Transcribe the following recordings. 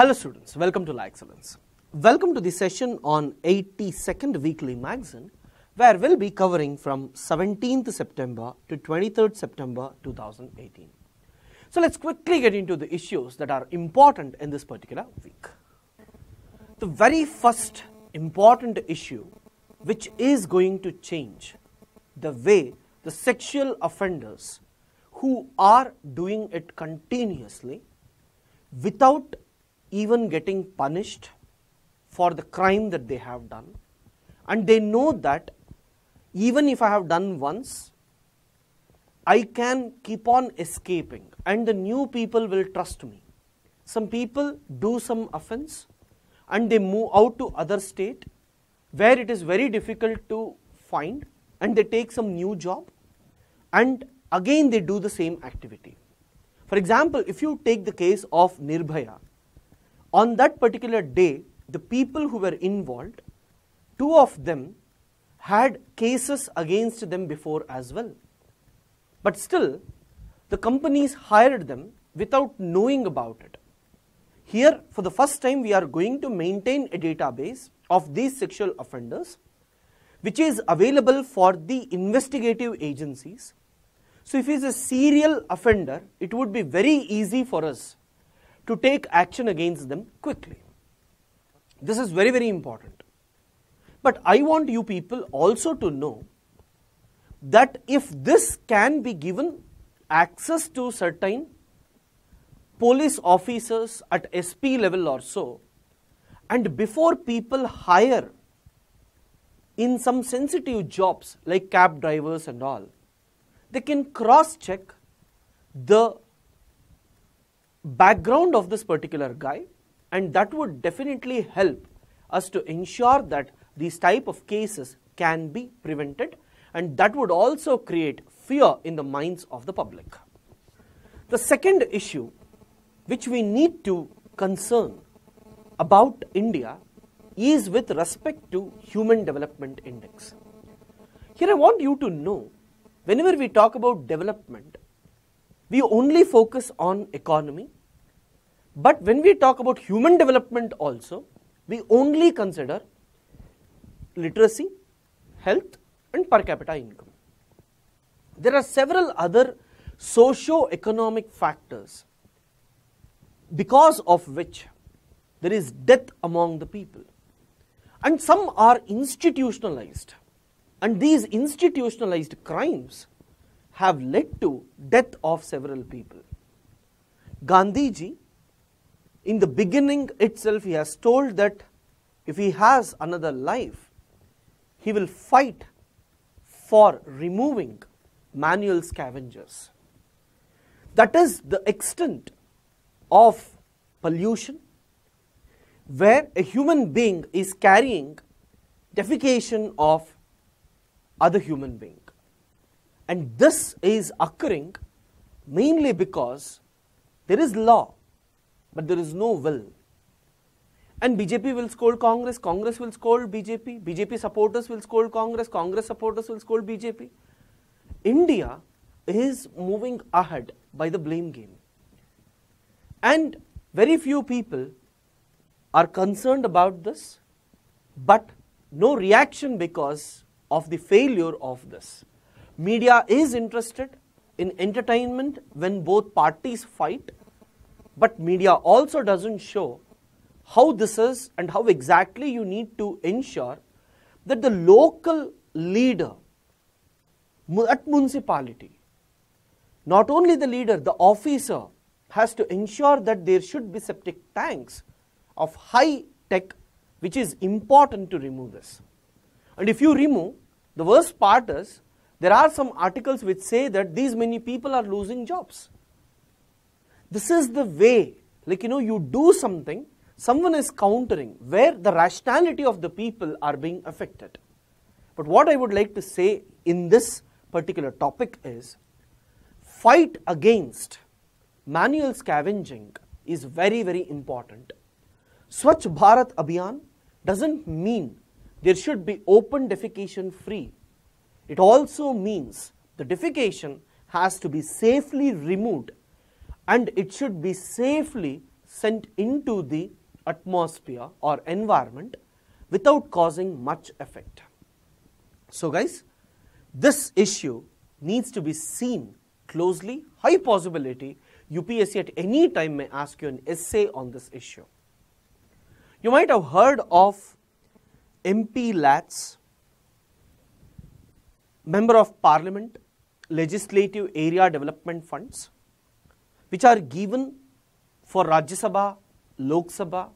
Hello students, welcome to Laex. Welcome to the session on 82nd Weekly Magazine, where we'll be covering from 17th September to 23rd September 2018. So let's quickly get into the issues that are important in this particular week. The very first important issue which is going to change the way the sexual offenders who are doing it continuously without even getting punished for the crime that they have done, and they know that even if I have done once, I can keep on escaping and the new people will trust me. Some people do some offense and they move out to other state where it is very difficult to find, and they take some new job and again they do the same activity. For example, if you take the case of Nirbhaya, on that particular day, the people who were involved, two of them had cases against them before as well. But still, the companies hired them without knowing about it. Here, for the first time, we are going to maintain a database of these sexual offenders, which is available for the investigative agencies. So if he is a serial offender, it would be very easy for us to take action against them quickly. This is very, very important. But I want you people also to know that if this can be given access to certain police officers at SP level or so, and before people hire in some sensitive jobs like cab drivers and all, they can cross-check the background of this particular guy, and that would definitely help us to ensure that these type of cases can be prevented, and that would also create fear in the minds of the public. The second issue which we need to concern about India is with respect to Human Development Index. Here I want you to know, whenever we talk about development, we only focus on economy, but when we talk about human development also, we only consider literacy, health and per capita income. There are several other socio-economic factors because of which there is death among the people, and some are institutionalized, and these institutionalized crimes have led to death of several people. Gandhiji, in the beginning itself, he has told that if he has another life, he will fight for removing manual scavengers. That is the extent of pollution, where a human being is carrying defecation of other human being. And this is occurring mainly because there is law, but there is no will. And BJP will scold Congress, Congress will scold BJP, BJP supporters will scold Congress, Congress supporters will scold BJP. India is moving ahead by the blame game. And very few people are concerned about this, but no reaction because of the failure of this. Media is interested in entertainment when both parties fight, but media also doesn't show how this is and how exactly you need to ensure that the local leader at municipality, not only the leader, the officer has to ensure that there should be septic tanks of high tech, which is important to remove this. And if you remove, the worst part is there are some articles which say that these many people are losing jobs. This is the way, like you do something, someone is countering where the rationality of the people are being affected. But what I would like to say in this particular topic is, fight against manual scavenging is very, very important. Swachh Bharat Abhiyan doesn't mean there should be open defecation free. It also means the defecation has to be safely removed and it should be safely sent into the atmosphere or environment without causing much effect. So guys, this issue needs to be seen closely. High possibility UPSC at any time may ask you an essay on this issue. You might have heard of MP Laex, Member of Parliament, Legislative Area Development Funds, which are given for Rajya Sabha, Lok Sabha,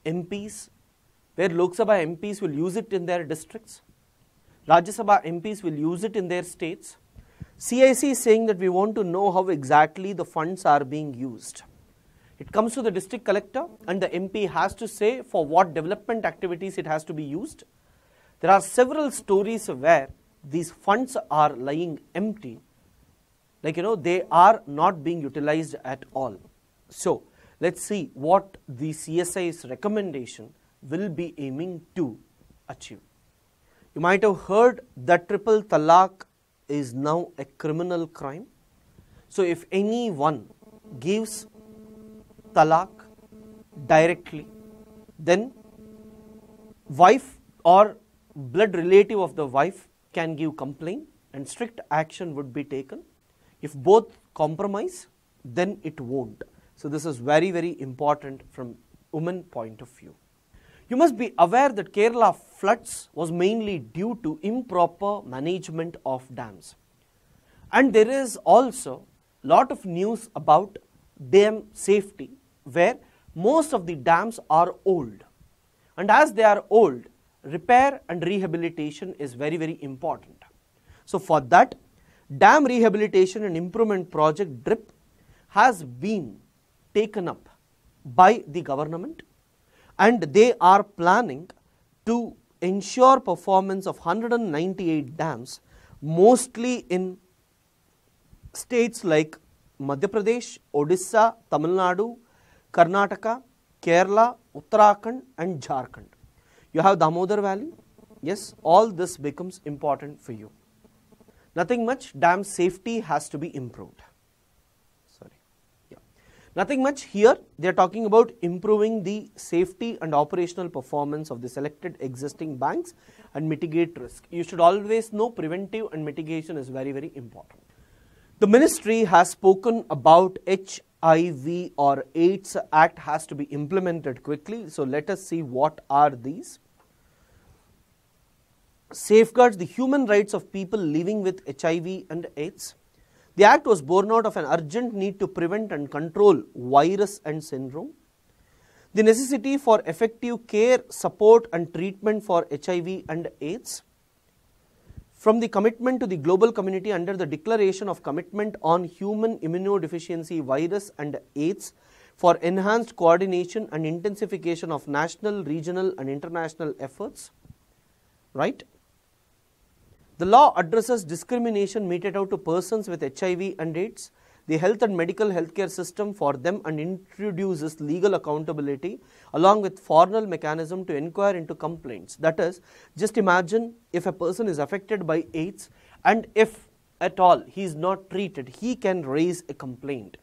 MPs, where Lok Sabha MPs will use it in their districts, Rajya Sabha MPs will use it in their states. CIC is saying that we want to know how exactly the funds are being used. It comes to the district collector and the MP has to say for what development activities it has to be used. There are several stories where these funds are lying empty, like they are not being utilized at all. So let's see what the CSI's recommendation will be aiming to achieve. You might have heard that triple talaq is now a criminal crime. So if anyone gives talaq directly, then wife or blood relative of the wife can give complaint and strict action would be taken. If both compromise, then it won't. So this is very, very important from women point of view. You must be aware that Kerala floods was mainly due to improper management of dams. And there is also a lot of news about dam safety, where most of the dams are old. And as they are old, repair and rehabilitation is very, very important. So for that, dam rehabilitation and improvement project DRIP has been taken up by the government, and they are planning to ensure performance of 198 dams, mostly in states like Madhya Pradesh, Odisha, Tamil Nadu, Karnataka, Kerala, Uttarakhand and Jharkhand. You have Damodar Valley. Yes, all this becomes important for you. Nothing much, dam safety has to be improved. Nothing much here, they are talking about improving the safety and operational performance of the selected existing banks and mitigate risk. You should always know preventive and mitigation is very, very important. The ministry has spoken about HIV or AIDS Act has to be implemented quickly. So let us see what are these. Safeguards the human rights of people living with HIV and AIDS. The act was born out of an urgent need to prevent and control virus and syndrome. The necessity for effective care, support and treatment for HIV and AIDS. From the commitment to the global community under the Declaration of Commitment on Human Immunodeficiency Virus and AIDS for enhanced coordination and intensification of national, regional and international efforts. Right? The law addresses discrimination meted out to persons with HIV and AIDS, the health and medical healthcare system for them, and introduces legal accountability along with formal mechanism to inquire into complaints. That is, just imagine if a person is affected by AIDS and if at all he is not treated, he can raise a complaint,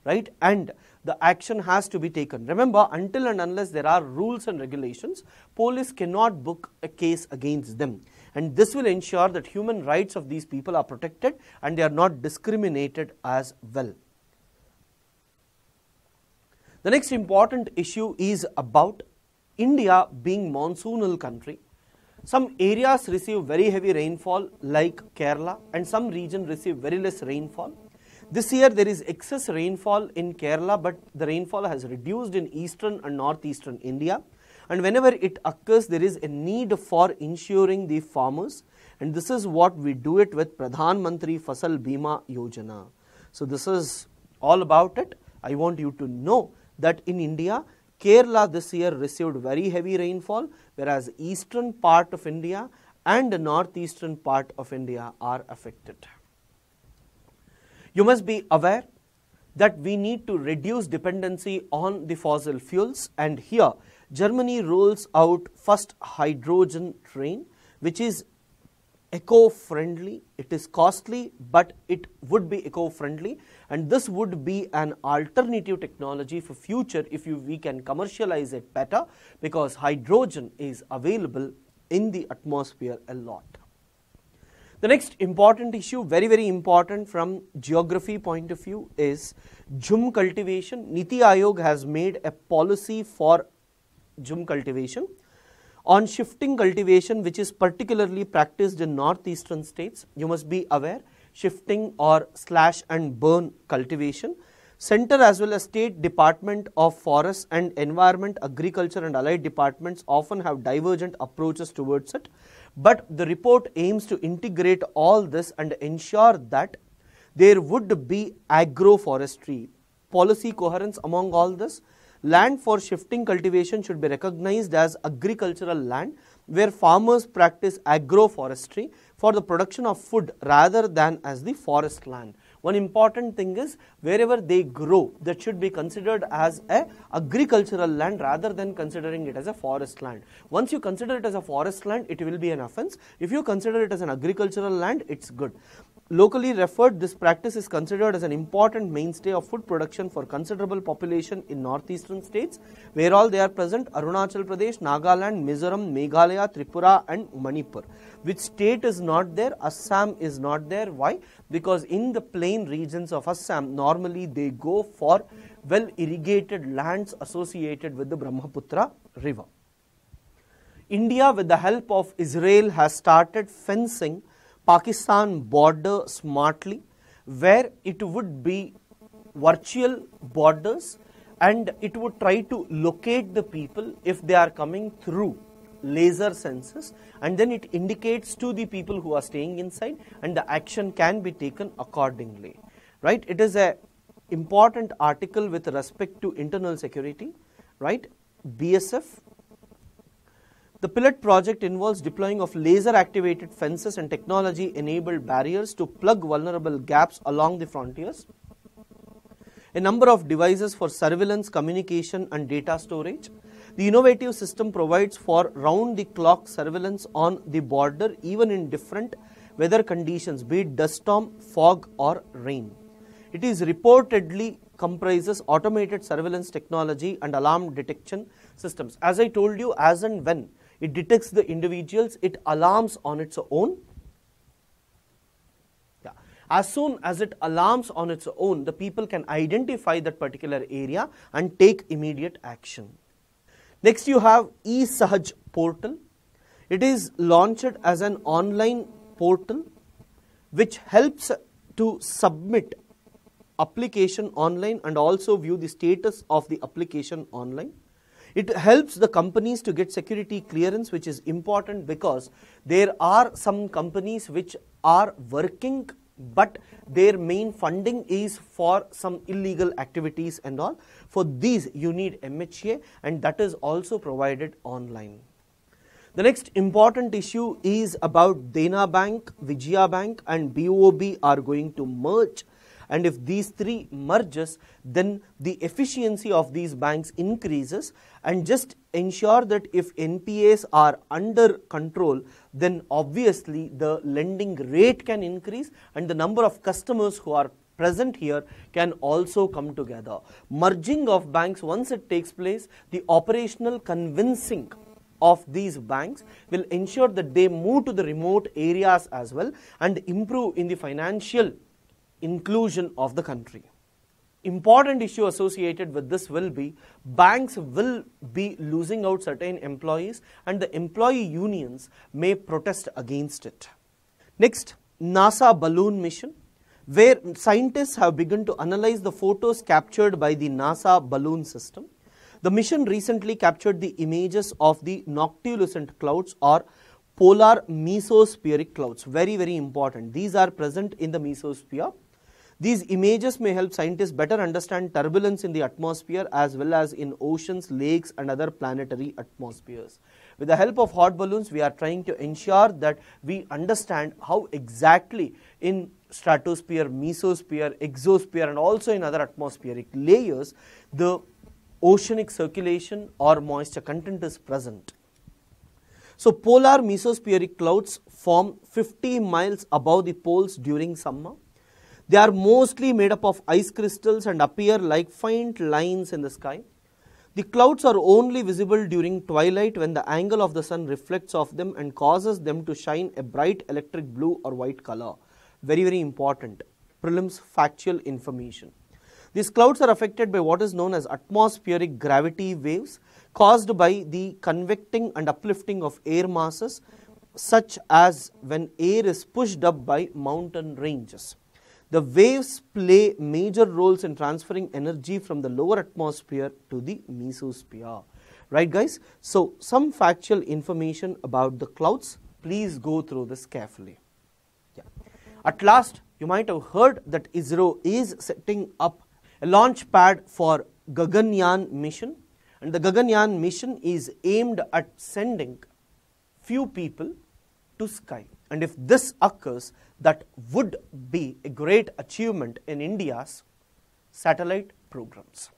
right? And the action has to be taken. Remember, until and unless there are rules and regulations, police cannot book a case against them. And this will ensure that human rights of these people are protected and they are not discriminated as well. The next important issue is about India being monsoonal country. Some areas receive very heavy rainfall like Kerala and some regions receive very less rainfall. This year there is excess rainfall in Kerala, but the rainfall has reduced in eastern and northeastern India. And whenever it occurs, there is a need for insuring the farmers, and this is what we do it with Pradhan Mantri Fasal Bima Yojana. So this is all about it. I want you to know that in India, Kerala this year received very heavy rainfall, whereas eastern part of India and the northeastern part of India are affected. You must be aware that we need to reduce dependency on the fossil fuels, and here Germany rolls out first hydrogen train, which is eco-friendly. It is costly, but it would be eco-friendly, and this would be an alternative technology for future if we can commercialize it better, because hydrogen is available in the atmosphere a lot. The next important issue, very important from geography point of view, is jhum cultivation. Niti Aayog has made a policy for jhum cultivation. On shifting cultivation, which is particularly practiced in northeastern states, you must be aware, shifting or slash and burn cultivation. Center as well as State Department of Forests and Environment, Agriculture and allied departments often have divergent approaches towards it. But the report aims to integrate all this and ensure that there would be agroforestry. Policy coherence among all this. Land for shifting cultivation should be recognized as agricultural land where farmers practice agroforestry for the production of food rather than as the forest land. One important thing is, wherever they grow, that should be considered as a agricultural land rather than considering it as a forest land. Once you consider it as a forest land, it will be an offense. If you consider it as an agricultural land, it's good. Locally referred, this practice is considered as an important mainstay of food production for considerable population in northeastern states, where all they are present: Arunachal Pradesh, Nagaland, Mizoram, Meghalaya, Tripura and Manipur. Which state is not there? Assam is not there. Why? Because in the plain regions of Assam, normally they go for well irrigated lands associated with the Brahmaputra river. India, with the help of Israel, has started fencing Pakistan border smartly, where it would be virtual borders and it would try to locate the people if they are coming through laser sensors, and then it indicates to the people who are staying inside, and the action can be taken accordingly. Right? It is a important article with respect to internal security. Right? BSF. The pilot project involves deploying of laser-activated fences and technology-enabled barriers to plug vulnerable gaps along the frontiers. A number of devices for surveillance, communication and data storage. The innovative system provides for round-the-clock surveillance on the border even in different weather conditions, be it dust storm, fog or rain. It is reportedly comprises automated surveillance technology and alarm detection systems. As I told you, as and when it detects the individuals, it alarms on its own. As soon as it alarms on its own, the people can identify that particular area and take immediate action. Next, you have eSahaj portal. It is launched as an online portal which helps to submit application online and also view the status of the application online. It helps the companies to get security clearance, which is important because there are some companies which are working but their main funding is for some illegal activities and all. For these you need MHA, and that is also provided online. The next important issue is about Dena Bank, Vijaya Bank and BOB are going to merge. And if these three merges, then the efficiency of these banks increases, and just ensure that if NPAs are under control, then obviously the lending rate can increase and the number of customers who are present here can also come together. Merging of banks, once it takes place, the operational convincing of these banks will ensure that they move to the remote areas as well and improve in the financial inclusion of the country. Important issue associated with this will be banks will be losing out certain employees and the employee unions may protest against it. Next, NASA balloon mission, where scientists have begun to analyze the photos captured by the NASA balloon system. The mission recently captured the images of the noctilucent clouds or polar mesospheric clouds. Very, very important. These are present in the mesosphere. These images may help scientists better understand turbulence in the atmosphere as well as in oceans, lakes and other planetary atmospheres. With the help of hot balloons, we are trying to ensure that we understand how exactly in stratosphere, mesosphere, exosphere and also in other atmospheric layers the oceanic circulation or moisture content is present. So polar mesospheric clouds form 50 miles above the poles during summer. They are mostly made up of ice crystals and appear like faint lines in the sky. The clouds are only visible during twilight when the angle of the sun reflects off them and causes them to shine a bright electric blue or white color. Very, very important. Prelims factual information. These clouds are affected by what is known as atmospheric gravity waves caused by the convecting and uplifting of air masses, such as when air is pushed up by mountain ranges. The waves play major roles in transferring energy from the lower atmosphere to the mesosphere. Right, guys? So, some factual information about the clouds. Please go through this carefully. Yeah. At last, you might have heard that ISRO is setting up a launch pad for Gaganyaan mission, and the Gaganyaan mission is aimed at sending few people to sky. And if this occurs, that would be a great achievement in India's satellite programs.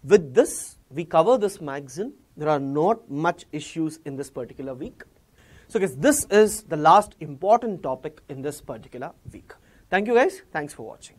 With this, we cover this magazine. There are not much issues in this particular week. So guys, this is the last important topic in this particular week. Thank you guys. Thanks for watching.